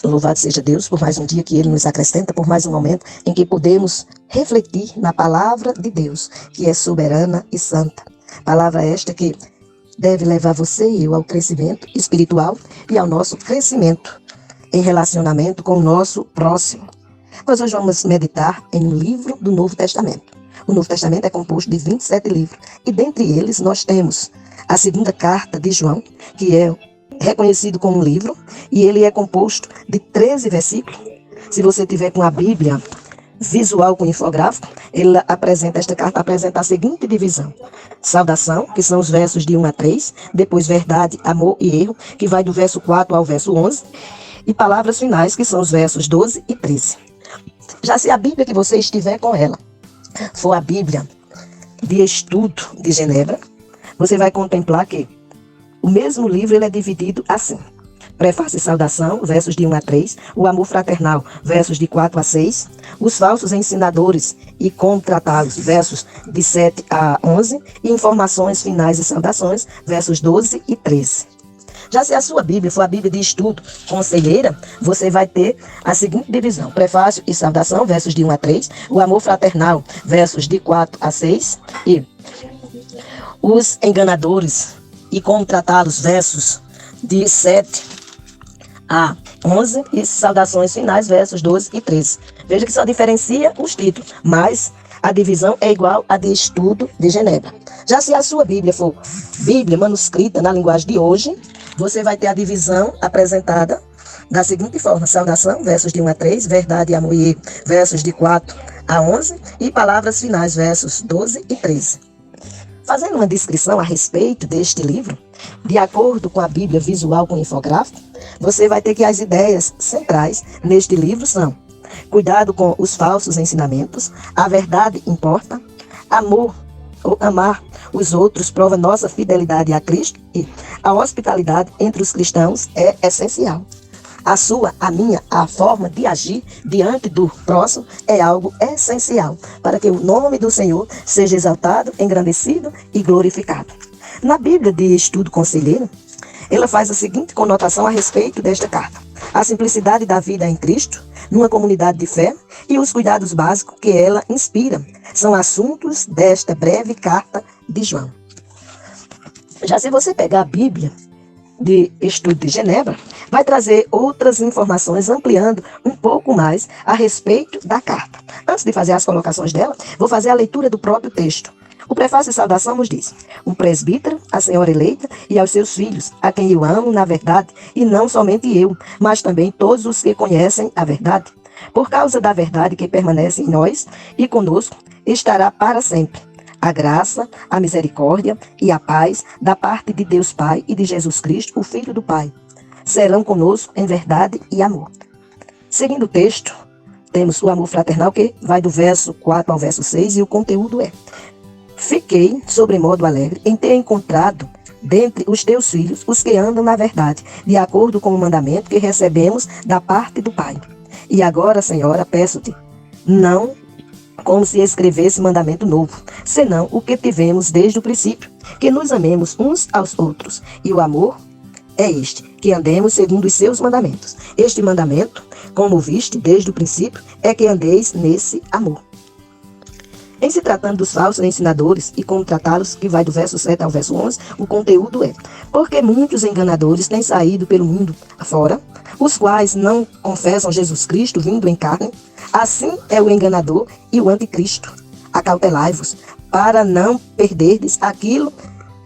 Louvado seja Deus por mais um dia que Ele nos acrescenta, por mais um momento em que podemos refletir na palavra de Deus, que é soberana e santa. Palavra esta que deve levar você e eu ao crescimento espiritual e ao nosso crescimento em relacionamento com o nosso próximo. Nós hoje vamos meditar em um livro do Novo Testamento. O Novo Testamento é composto de 27 livros e dentre eles nós temos a segunda carta de João, que é reconhecido como um livro, e ele é composto de 13 versículos. Se você tiver com a Bíblia visual com infográfico, esta carta apresenta a seguinte divisão: saudação, que são os versos de 1 a 3, depois verdade, amor e erro, que vai do verso 4 ao verso 11, e palavras finais, que são os versos 12 e 13. Já se a Bíblia que você estiver com ela for a Bíblia de estudo de Genebra, você vai contemplar que o mesmo livro ele é dividido assim: prefácio e saudação, versos de 1 a 3, o amor fraternal, versos de 4 a 6, os falsos ensinadores e como tratá-los, versos de 7 a 11, e informações finais e saudações, versos 12 e 13. Já se a sua Bíblia for a Bíblia de estudo conselheira, você vai ter a seguinte divisão: prefácio e saudação, versos de 1 a 3, o amor fraternal, versos de 4 a 6, e os enganadores e como tratá-los, versos de 7 a 11, e saudações finais, versos 12 e 13. Veja que só diferencia os títulos, mas a divisão é igual à de estudo de Genebra. Já se a sua Bíblia for Bíblia manuscrita na linguagem de hoje, você vai ter a divisão apresentada da seguinte forma: saudação, versos de 1 a 3, verdade, amor e erro, versos de 4 a 11, e palavras finais, versos 12 e 13. Fazendo uma descrição a respeito deste livro, de acordo com a Bíblia visual com infográfico, você vai ter que as ideias centrais neste livro são: cuidado com os falsos ensinamentos, a verdade importa, amor ou amar os outros prova nossa fidelidade a Cristo, e a hospitalidade entre os cristãos é essencial. A sua, a minha, a forma de agir diante do próximo é algo essencial para que o nome do Senhor seja exaltado, engrandecido e glorificado. Na Bíblia de Estudo Conselheiro, ela faz a seguinte conotação a respeito desta carta: a simplicidade da vida em Cristo, numa comunidade de fé, e os cuidados básicos que ela inspira são assuntos desta breve carta de João. Já se você pegar a Bíblia de Estudo de Genebra, vai trazer outras informações ampliando um pouco mais a respeito da carta. Antes de fazer as colocações dela, vou fazer a leitura do próprio texto. O prefácio e saudação nos diz: um presbítero, a senhora eleita e aos seus filhos, a quem eu amo na verdade, e não somente eu, mas também todos os que conhecem a verdade. Por causa da verdade que permanece em nós e conosco, estará para sempre a graça, a misericórdia e a paz da parte de Deus Pai e de Jesus Cristo, o Filho do Pai. Serão conosco em verdade e amor. Seguindo o texto, temos o amor fraternal, que vai do verso 4 ao verso 6, e o conteúdo é: fiquei sobremodo alegre em ter encontrado dentre os teus filhos os que andam na verdade, de acordo com o mandamento que recebemos da parte do Pai. E agora, Senhora, peço-te, não como se escrevesse mandamento novo, senão o que tivemos desde o princípio, que nos amemos uns aos outros. E o amor é este, que andemos segundo os seus mandamentos. Este mandamento, como viste desde o princípio, é que andeis nesse amor. Em se tratando dos falsos ensinadores e como tratá-los, que vai do verso 7 ao verso 11, o conteúdo é: porque muitos enganadores têm saído pelo mundo afora, os quais não confessam Jesus Cristo vindo em carne. Assim é o enganador e o anticristo. Acautelai-vos, para não perderdes aquilo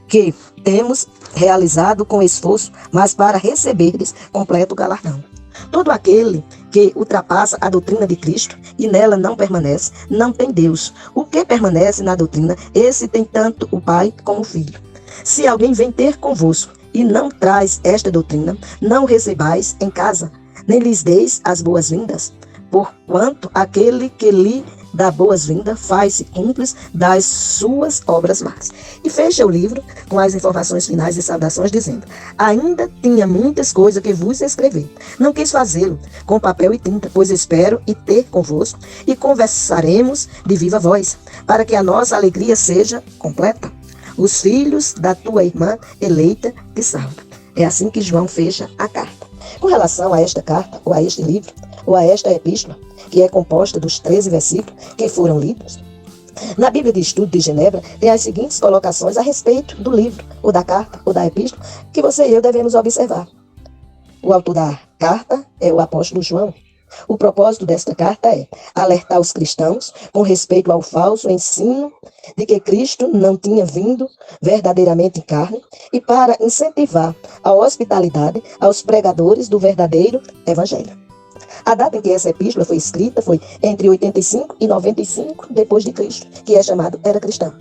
que temos realizado com esforço, mas para receberdes completo galardão. Todo aquele que ultrapassa a doutrina de Cristo e nela não permanece, não tem Deus. O que permanece na doutrina, esse tem tanto o Pai como o Filho. Se alguém vem ter convosco e não traz esta doutrina, não recebais em casa, nem lhes deis as boas-vindas, porquanto aquele que lhe dá boas-vindas faz-se cúmplice das suas obras más. E fecha o livro com as informações finais e saudações, dizendo: ainda tinha muitas coisas que vos escrever. Não quis fazê-lo com papel e tinta, pois espero e ter convosco, e conversaremos de viva voz, para que a nossa alegria seja completa. Os filhos da tua irmã eleita te saudam. É assim que João fecha a carta. Com relação a esta carta, ou a este livro, ou a esta epístola, que é composta dos 13 versículos que foram lidos, na Bíblia de Estudo de Genebra tem as seguintes colocações a respeito do livro, ou da carta, ou da epístola, que você e eu devemos observar. O autor da carta é o apóstolo João. O propósito desta carta é alertar os cristãos com respeito ao falso ensino de que Cristo não tinha vindo verdadeiramente em carne e para incentivar a hospitalidade aos pregadores do verdadeiro evangelho. A data em que essa epístola foi escrita foi entre 85 e 95 depois de Cristo, que é chamado Era Cristã.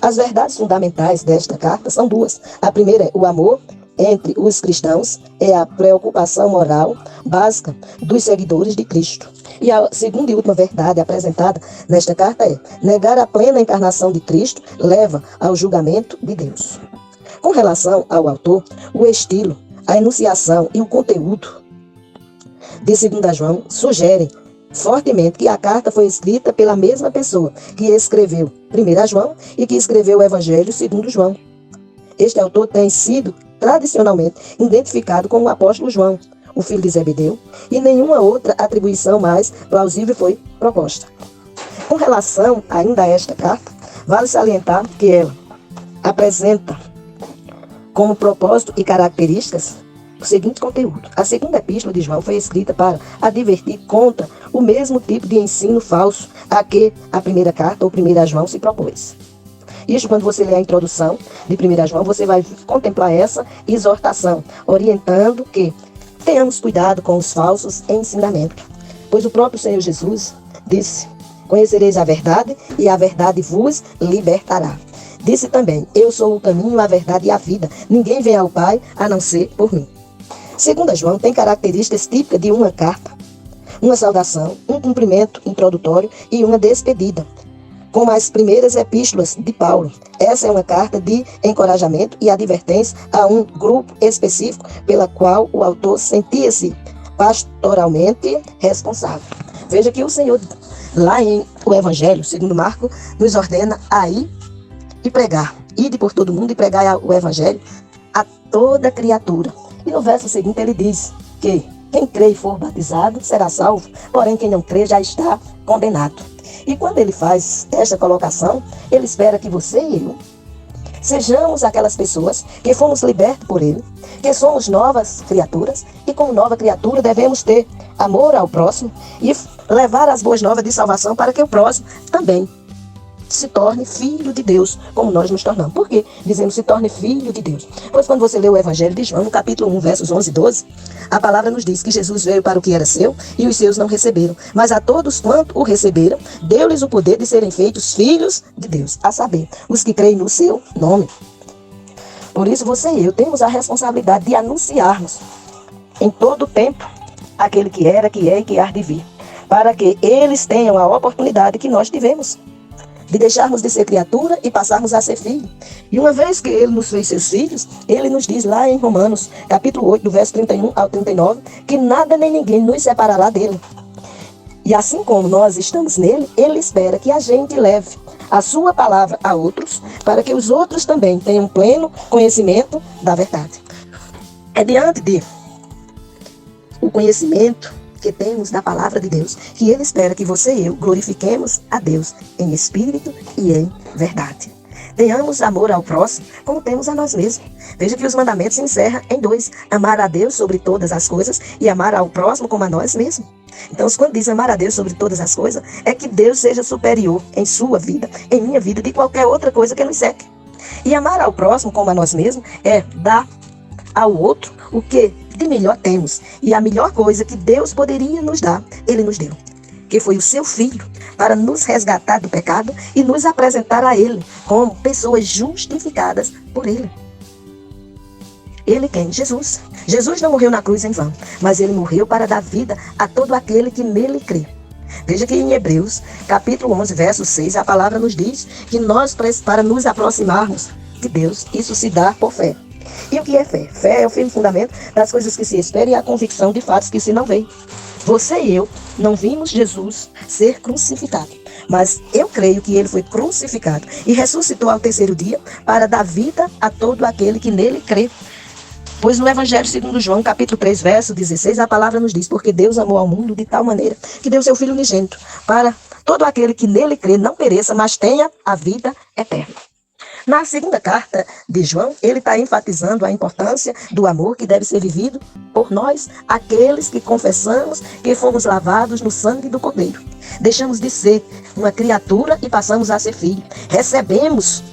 As verdades fundamentais desta carta são duas. A primeira é o amor entre os cristãos, é a preocupação moral básica dos seguidores de Cristo. E a segunda e última verdade apresentada nesta carta é: negar a plena encarnação de Cristo leva ao julgamento de Deus. Com relação ao autor, o estilo, a enunciação e o conteúdo de 2 João sugerem fortemente que a carta foi escrita pela mesma pessoa que escreveu 1 João e que escreveu o Evangelho segundo João. Este autor tem sido tradicionalmente identificado como o apóstolo João, o filho de Zebedeu, e nenhuma outra atribuição mais plausível foi proposta. Com relação ainda a esta carta, vale salientar que ela apresenta como propósito e características o seguinte conteúdo. A segunda epístola de João foi escrita para advertir contra o mesmo tipo de ensino falso a que a primeira carta ou 1 João se propôs. Isso, quando você lê a introdução de 1 João, você vai contemplar essa exortação, orientando que tenhamos cuidado com os falsos ensinamentos. Pois o próprio Senhor Jesus disse: conhecereis a verdade e a verdade vos libertará. Disse também: eu sou o caminho, a verdade e a vida. Ninguém vem ao Pai a não ser por mim. 2 João tem características típicas de uma carta: uma saudação, um cumprimento introdutório e uma despedida. Como as primeiras epístolas de Paulo, essa é uma carta de encorajamento e advertência a um grupo específico pela qual o autor sentia-se pastoralmente responsável. Veja que o Senhor, lá em o Evangelho, segundo Marcos, nos ordena a ir e pregar. Ide por todo mundo e pregai o Evangelho a toda criatura. E no verso seguinte ele diz que quem crê e for batizado será salvo, porém quem não crê já está condenado. E quando ele faz esta colocação, ele espera que você e eu sejamos aquelas pessoas que fomos libertos por ele, que somos novas criaturas, e como nova criatura devemos ter amor ao próximo e levar as boas novas de salvação para que o próximo também se torne filho de Deus, como nós nos tornamos. Por que dizemos se torne filho de Deus? Pois quando você lê o Evangelho de João, no capítulo 1, versos 11 e 12, a palavra nos diz que Jesus veio para o que era seu e os seus não receberam. Mas a todos quanto o receberam, deu-lhes o poder de serem feitos filhos de Deus, a saber, os que creem no seu nome. Por isso você e eu temos a responsabilidade de anunciarmos em todo o tempo aquele que era, que é e que há de vir, para que eles tenham a oportunidade que nós tivemos de deixarmos de ser criatura e passarmos a ser filho. E uma vez que ele nos fez seus filhos, ele nos diz lá em Romanos, capítulo 8, do verso 31 ao 39, que nada nem ninguém nos separará dele. E assim como nós estamos nele, ele espera que a gente leve a sua palavra a outros, para que os outros também tenham pleno conhecimento da verdade. É diante de o conhecimento que temos da palavra de Deus, que ele espera que você e eu glorifiquemos a Deus em espírito e em verdade. Tenhamos amor ao próximo como temos a nós mesmos. Veja que os mandamentos se encerram em 2: amar a Deus sobre todas as coisas e amar ao próximo como a nós mesmos. Então, quando diz amar a Deus sobre todas as coisas, é que Deus seja superior em sua vida, em minha vida, de qualquer outra coisa que nos seque. E amar ao próximo como a nós mesmos é dar ao outro o que de melhor temos. E a melhor coisa que Deus poderia nos dar, ele nos deu, que foi o seu Filho, para nos resgatar do pecado e nos apresentar a ele como pessoas justificadas por ele. Ele quem? Jesus. Jesus não morreu na cruz em vão, mas ele morreu para dar vida a todo aquele que nele crê. Veja que em Hebreus, capítulo 11, verso 6, a palavra nos diz que nós, para nos aproximarmos de Deus, isso se dá por fé. E o que é fé? Fé é o firme fundamento das coisas que se esperam e a convicção de fatos que se não veem. Você e eu não vimos Jesus ser crucificado, mas eu creio que ele foi crucificado e ressuscitou ao terceiro dia para dar vida a todo aquele que nele crê. Pois no Evangelho segundo João, capítulo 3, verso 16, a palavra nos diz: porque Deus amou ao mundo de tal maneira que deu seu Filho unigênito, para todo aquele que nele crê não pereça, mas tenha a vida eterna. Na segunda carta de João, ele está enfatizando a importância do amor que deve ser vivido por nós, aqueles que confessamos que fomos lavados no sangue do Cordeiro. Deixamos de ser uma criatura e passamos a ser filho. Recebemos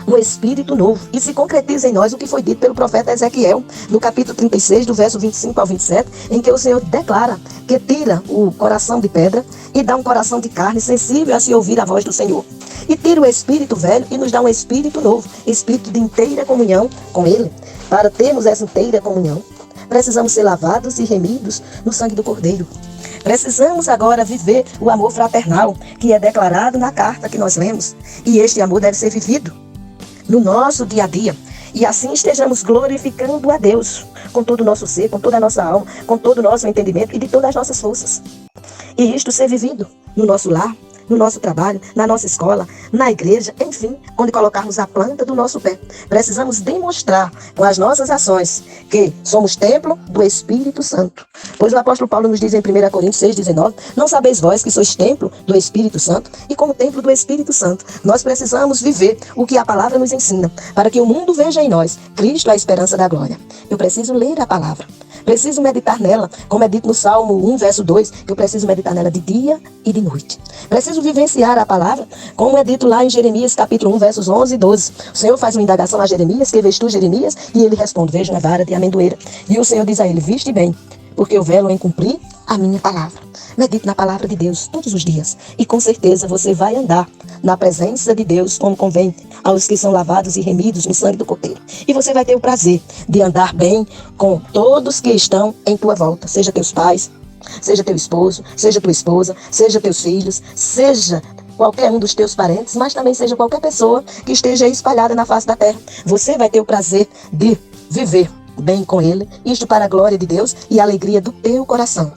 um espírito novo e se concretiza em nós o que foi dito pelo profeta Ezequiel, no capítulo 36, do verso 25 ao 27, em que o Senhor declara que tira o coração de pedra e dá um coração de carne sensível a se ouvir a voz do Senhor. E tira o espírito velho e nos dá um espírito novo, espírito de inteira comunhão com Ele. Para termos essa inteira comunhão, precisamos ser lavados e remidos no sangue do Cordeiro. Precisamos agora viver o amor fraternal, que é declarado na carta que nós lemos. E este amor deve ser vivido no nosso dia a dia. E assim estejamos glorificando a Deus com todo o nosso ser, com toda a nossa alma, com todo o nosso entendimento e de todas as nossas forças. E isto ser vivido no nosso lar, no nosso trabalho, na nossa escola, na igreja, enfim, onde colocarmos a planta do nosso pé. Precisamos demonstrar com as nossas ações que somos templo do Espírito Santo. Pois o apóstolo Paulo nos diz em 1 Coríntios 6,19, não sabeis vós que sois templo do Espírito Santo? E como templo do Espírito Santo, nós precisamos viver o que a palavra nos ensina, para que o mundo veja em nós Cristo, a esperança da glória. Eu preciso ler a palavra. Preciso meditar nela, como é dito no Salmo 1, verso 2, que eu preciso meditar nela de dia e de noite. Preciso vivenciar a palavra, como é dito lá em Jeremias, capítulo 1, versos 11 e 12. O Senhor faz uma indagação a Jeremias: que vês tu, Jeremias? E ele responde: vejo uma vara de amendoeira. E o Senhor diz a ele: viste bem, porque eu velo em cumprir a minha palavra. Medite na palavra de Deus todos os dias e com certeza você vai andar na presença de Deus como convém aos que são lavados e remidos no sangue do Cordeiro. E você vai ter o prazer de andar bem com todos que estão em tua volta, seja teus pais, seja teu esposo, seja tua esposa, seja teus filhos, seja qualquer um dos teus parentes, mas também seja qualquer pessoa que esteja espalhada na face da terra. Você vai ter o prazer de viver bem com ele, isto para a glória de Deus e a alegria do teu coração.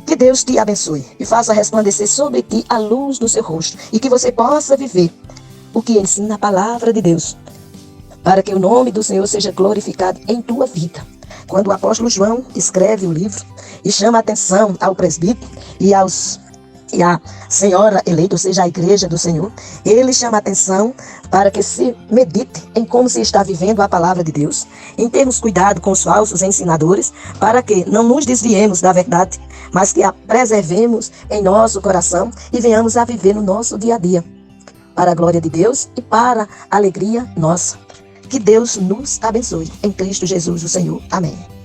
Que Deus te abençoe e faça resplandecer sobre ti a luz do seu rosto e que você possa viver o que ensina a palavra de Deus, para que o nome do Senhor seja glorificado em tua vida. Quando o apóstolo João escreve o livro e chama a atenção ao presbítero e à senhora eleita, ou seja, a igreja do Senhor, ele chama a atenção para que se medite em como se está vivendo a palavra de Deus, em termos cuidado com os falsos ensinadores, para que não nos desviemos da verdade, mas que a preservemos em nosso coração e venhamos a viver no nosso dia a dia, para a glória de Deus e para a alegria nossa. Que Deus nos abençoe. Em Cristo Jesus, o Senhor. Amém.